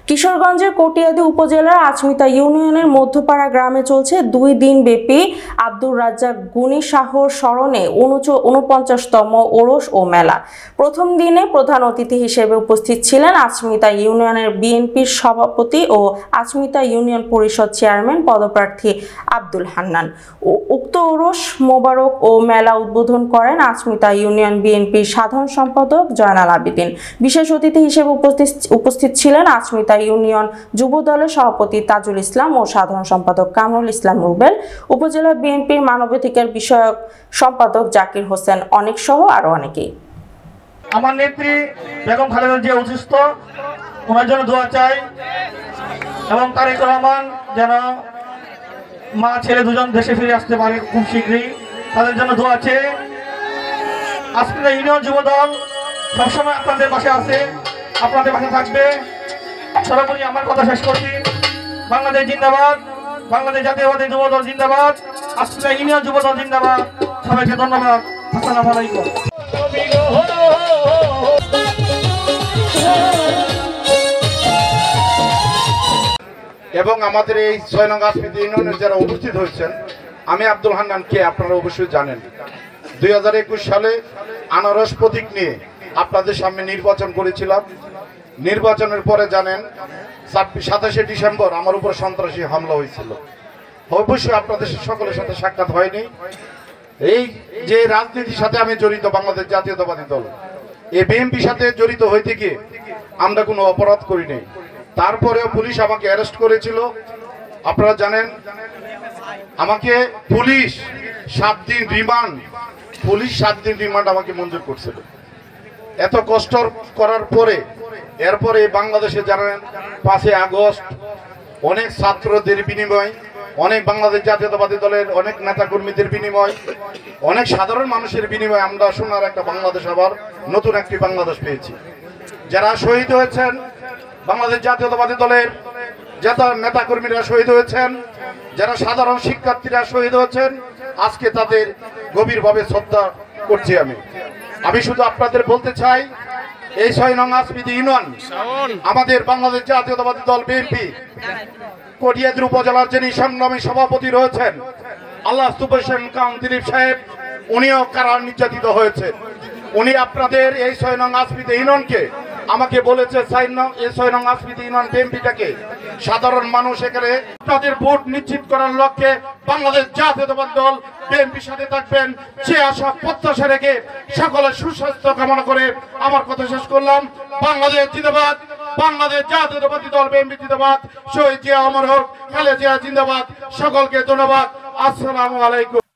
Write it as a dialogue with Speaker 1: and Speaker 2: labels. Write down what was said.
Speaker 1: কিশোরগঞ্জের কটিয়াদী উপজেলার আচমিতা ইউনিয়নের মধ্যপাড়া গ্রামে চলছে 2 দিন ব্যাপী আব্দুর রাজ্জাক গুণী শাহর স্মরণে 49তম ওরস ও মেলা। প্রথম দিনে প্রধান অতিথি হিসেবে উপস্থিত ছিলেন আচমিতা ইউনিয়নের বিএনপির সভাপতি ও আচমিতা ইউনিয়ন পরিষদ চেয়ারম্যান পদপ্রার্থী আব্দুল হান্নান। উক্ত ওরস মোবারক ও মেলা উদ্বোধন করেন আচমিতা ইউনিয়ন বিএনপির সাধারণ সম্পাদক জয়নাল আবেদিন। বিশেষ অতিথি হিসেবে উপস্থিত ছিলেন আচমিতা ইউনিয়ন যুব দলের সভাপতি তাজুল ইসলাম ও সাধারণ সম্পাদক কামরুল ইসলাম রুবেল, উপজেলা বিএনপির মানবাধিকার বিষয়ক সম্পাদক জাকির হোসেন অনেক সহ আরো অনেকেই।
Speaker 2: আমার নেত্রী বেগম খালেদা জিয়া অসুস্থ, ওনার জন্য দোয়া চাই এবং তারেক রহমান যেন মা ছেলে দুজন দেশে ফিরে আসতে পারে খুব শীঘ্রই, তাদের জন্য দোয়া আছে। আজমিতা ইউনিয়ন যুব দল সবসময় আপনাদের পাশে আছে, আপনাদের পাশে থাকবে। সর্বোপরি আমার কথা শেষ করছি, বাংলাদেশ জিন্দাবাদ, বাংলাদেশ জাতীয়বাদী যুব দল জিন্দাবাদ, আজমিতা ইউনিয়ন যুব দল জিন্দাবাদ। সবাইকে ধন্যবাদ। আসসালামু আলাইকুম।
Speaker 3: এবং আমাদের এই 6 নং আচমিতা ইউনিয়নের যারা উপস্থিত হয়েছেন, আমি আব্দুল হান্নানকে আপনারা অবশ্যই জানেন। 2021 সালে আনারস প্রতীক নিয়ে আপনাদের সামনে নির্বাচন করেছিলাম। নির্বাচনের পরে জানেন 27শে ডিসেম্বর আমার উপর সন্ত্রাসী হামলা হয়েছিল। অবশ্যই আপনাদের সকলের সাথে সাক্ষাৎ হয়নি। এই যে রাজনীতির সাথে আমি জড়িত, বাংলাদেশ জাতীয়তাবাদী দল, এই বিএনপির সাথে জড়িত হইতে গিয়ে আমরা কোনো অপরাধ করি নাই। তারপরেও পুলিশ আমাকে অ্যারেস্ট করেছিল। আপনারা জানেন আমাকে পুলিশ 7 দিন রিমান্ড আমাকে মঞ্জুর করছিল। এত কষ্ট করার পরে এরপরে বাংলাদেশে জানেন 5 আগস্ট অনেক ছাত্রদের বিনিময়, অনেক বাংলাদেশ জাতীয়তাবাদী দলের অনেক নেতাকর্মীদের বিনিময়, অনেক সাধারণ মানুষের বিনিময়ে আমরা সোনার একটা বাংলাদেশ, আবার নতুন একটি বাংলাদেশ পেয়েছি। যারা শহীদ হয়েছেন, বাংলাদেশ জাতীয়তাবাদী দলের যারা নেতাকর্মীরা শহীদ হয়েছেন, যারা সাধারণ শিক্ষার্থীরা শহীদ হয়েছেন, আজকে তাদের গভীরভাবে শ্রদ্ধা করছি। আমি শুধু আপনাদের বলতে চাই, এই 6 নং আচমিতা ইউনিয়ন আমাদের বাংলাদেশ জাতীয়তাবাদী দল বিএনপি কটিয়াদী উপজেলার যিনি সংগ্রামী সভাপতি রয়েছেন আল্লাহ সুবহান কাম দিলীপ সাহেব, উনিও কারা নির্যাতিত হয়েছে। উনি আপনাদের এই 6 নং আচমিতা ইউনিয়নকে আমাকে বলেছে 6 নং আচমিতা ইউনিয়ন বিএনপিটাকে সাধারণ মানুষ এখানে তাদের ভোট নিশ্চিত করার লক্ষ্যে বাংলাদেশ জাতীয়তাবাদী দল বিএনপির সাথে থাকবেন, সে আশা প্রত্যাশা রেখে সকলের সুস্বাস্থ্য কামনা করে আমার কথা শেষ করলাম। বাংলাদেশ জিন্দাবাদ, বাংলাদেশ জাতীয়তাবাদী দল বিএনপি জিন্দাবাদ, শহীদ জিয়া অমর হোক, খালেদা জিয়া জিন্দাবাদ। সকলকে ধন্যবাদ। আসসালামু আলাইকুম।